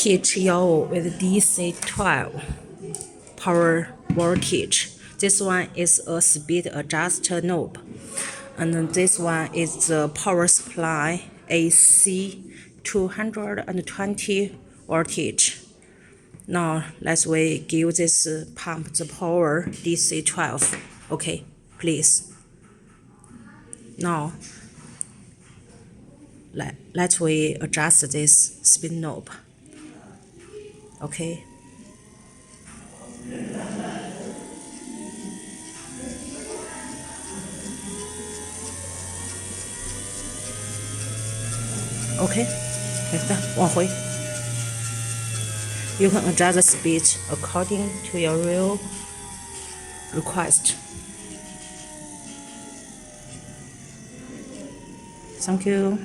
teach you with DC12 power voltage. This one is a speed adjuster knob, and this one is the power supply AC 220 voltage. Now let's we give this pump the power DC12. Okay, please. Now let's we adjust this speed knob. Okay. Okay， 来的往回。You can adjust the speed according to your real request. Thank you.